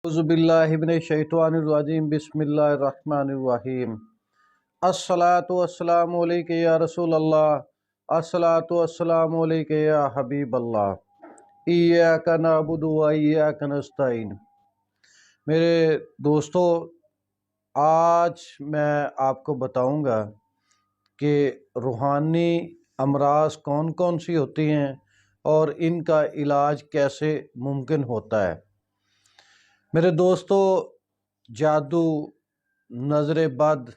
أعوذ بالله من الشيطان الرجيم بسم الله الرحمن الرحيم الصلاة والسلام عليك يا رسول الله الصلاة والسلام عليك يا حبيب الله إياك نعبد وإياك نستعين۔ میرے دوستو، آج میں آپ کو بتاؤں گا کہ روحانی امراض کون کون سی ہوتی ہیں اور ان کا علاج کیسے ممکن ہوتا ہے۔ میرے دوستو، جادو، نظر بد،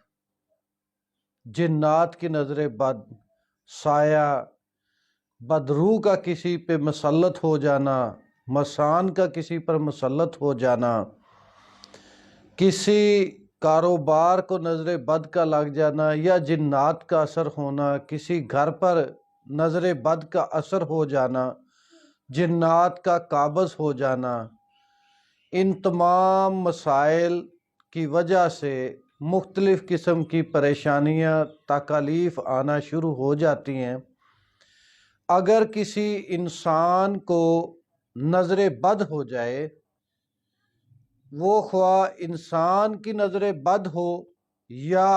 جنات کی نظر بد، سایہ، بدروح کا کسی پہ مسلط ہو جانا، مسان کا کسی پر مسلط ہو جانا، کسی کاروبار کو نظر بد کا لگ جانا یا جنات کا اثر ہونا، کسی گھر پر نظر بد کا اثر ہو جانا، جنات کا قابض ہو جانا، ان تمام مسائل کی وجہ سے مختلف قسم کی پریشانیاں، تکالیف آنا شروع ہو جاتی ہیں۔ اگر کسی انسان کو نظر بد ہو جائے، وہ خواہ انسان کی نظر بد ہو یا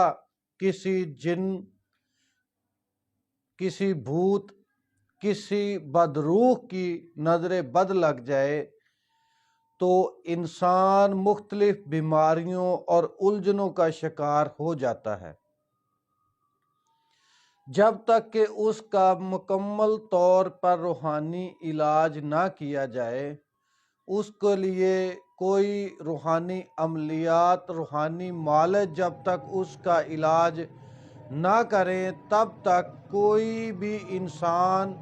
کسی جن، کسی بھوت، کسی بدروح کی نظر بد لگ جائے، تو انسان مختلف بیماریوں اور الجھنوں کا شکار ہو جاتا ہے۔ جب تک کہ اس کا مکمل طور پر روحانی علاج نہ کیا جائے، اس کے لیے کوئی روحانی عملیات، روحانی معالج جب تک اس کا علاج نہ کریں، تب تک کوئی بھی انسان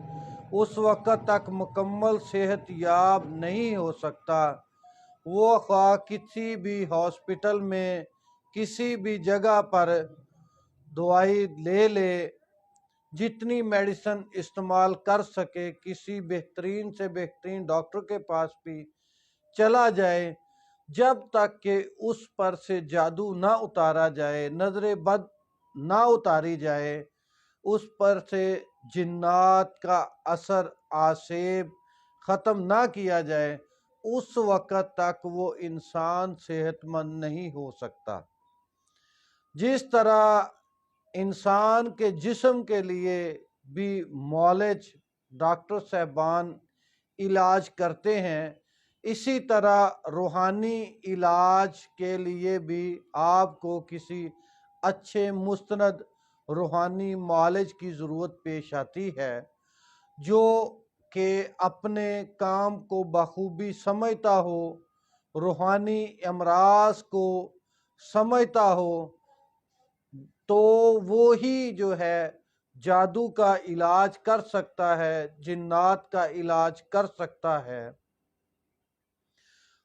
اس وقت تک مکمل صحت یاب نہیں ہو سکتا۔ وہ خواہ کسی بھی ہاسپٹل میں، کسی بھی جگہ پر دوائی لے جتنی میڈیسن استعمال کر سکے، کسی بہترین سے بہترین ڈاکٹر کے پاس بھی چلا جائے، جب تک کہ اس پر سے جادو نہ اتارا جائے، نظر بد نہ اتاری جائے، اس پر سے جنات کا اثر آسیب ختم نہ کیا جائے، اس وقت تک وہ انسان صحت مند نہیں ہو سکتا۔ جس طرح انسان کے جسم کے لیے بھی معالج ڈاکٹر صاحبان علاج کرتے ہیں، اسی طرح روحانی علاج کے لیے بھی آپ کو کسی اچھے مستند روحانی معالج کی ضرورت پیش آتی ہے، جو کہ اپنے کام کو بخوبی سمجھتا ہو، روحانی امراض کو سمجھتا ہو، تو وہی جو ہے جادو کا علاج کر سکتا ہے، جنات کا علاج کر سکتا ہے۔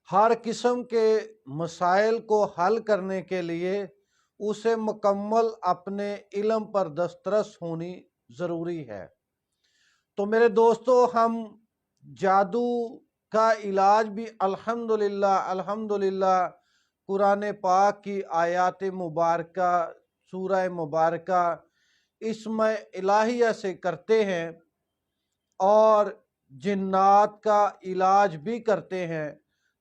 ہر قسم کے مسائل کو حل کرنے کے لیے اسے مکمل اپنے علم پر دسترس ہونی ضروری ہے۔ تو میرے دوستو، ہم جادو کا علاج بھی الحمدللہ قرآن پاک کی آیات مبارکہ، سورہ مبارکہ، اسم الہیہ سے کرتے ہیں، اور جنات کا علاج بھی کرتے ہیں،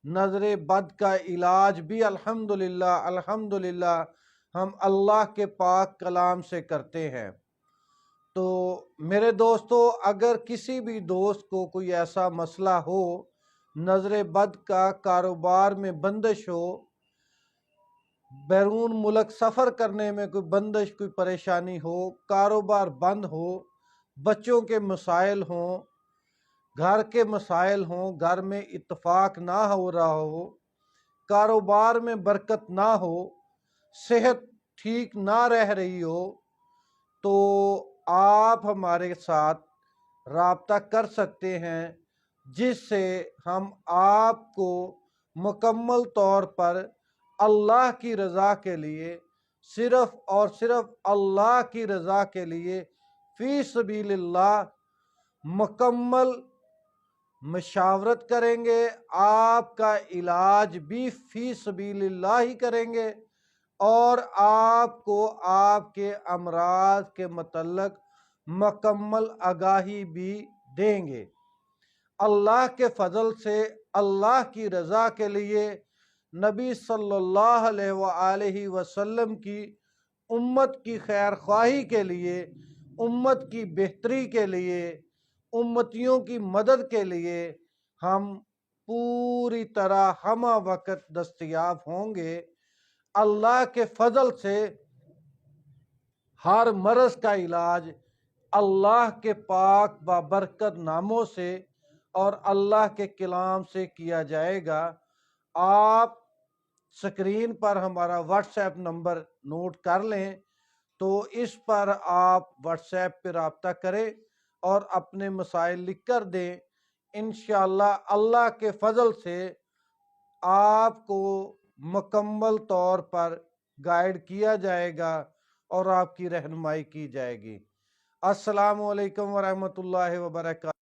نظر بد کا علاج بھی الحمدللہ ہم اللہ کے پاک کلام سے کرتے ہیں۔ تو میرے دوستو، اگر کسی بھی دوست کو کوئی ایسا مسئلہ ہو، نظر بد کا، کاروبار میں بندش ہو، بیرون ملک سفر کرنے میں کوئی بندش، کوئی پریشانی ہو، کاروبار بند ہو، بچوں کے مسائل ہوں، گھر کے مسائل ہوں، گھر میں اتفاق نہ ہو رہا ہو، کاروبار میں برکت نہ ہو، صحت ٹھیک نہ رہ رہی ہو، تو آپ ہمارے ساتھ رابطہ کر سکتے ہیں، جس سے ہم آپ کو مکمل طور پر اللہ کی رضا کے لیے، صرف اور صرف اللہ کی رضا کے لیے، فی سبیل اللہ مکمل مشاورت کریں گے، آپ کا علاج بھی فی سبیل اللہ ہی کریں گے، اور آپ کو آپ کے امراض کے متعلق مکمل آگاہی بھی دیں گے۔ اللہ کے فضل سے، اللہ کی رضا کے لیے نبی صلی اللہ علیہ وآلہ وسلم کی امت کی خیر خواہی کے لیے، امت کی بہتری کے لیے، امتیوں کی مدد کے لیے ہم پوری طرح ہمہ وقت دستیاب ہوں گے۔ اللہ کے فضل سے ہر مرض کا علاج اللہ کے پاک بابرکت ناموں سے اور اللہ کے کلام سے کیا جائے گا۔ آپ سکرین پر ہمارا واٹس ایپ نمبر نوٹ کر لیں، تو اس پر آپ واٹس ایپ پہ رابطہ کریں اور اپنے مسائل لکھ کر دیں۔ انشاءاللہ اللہ کے فضل سے آپ کو مکمل طور پر گائیڈ کیا جائے گا اور آپ کی رہنمائی کی جائے گی۔ السلام علیکم ورحمۃ اللہ وبرکاتہ۔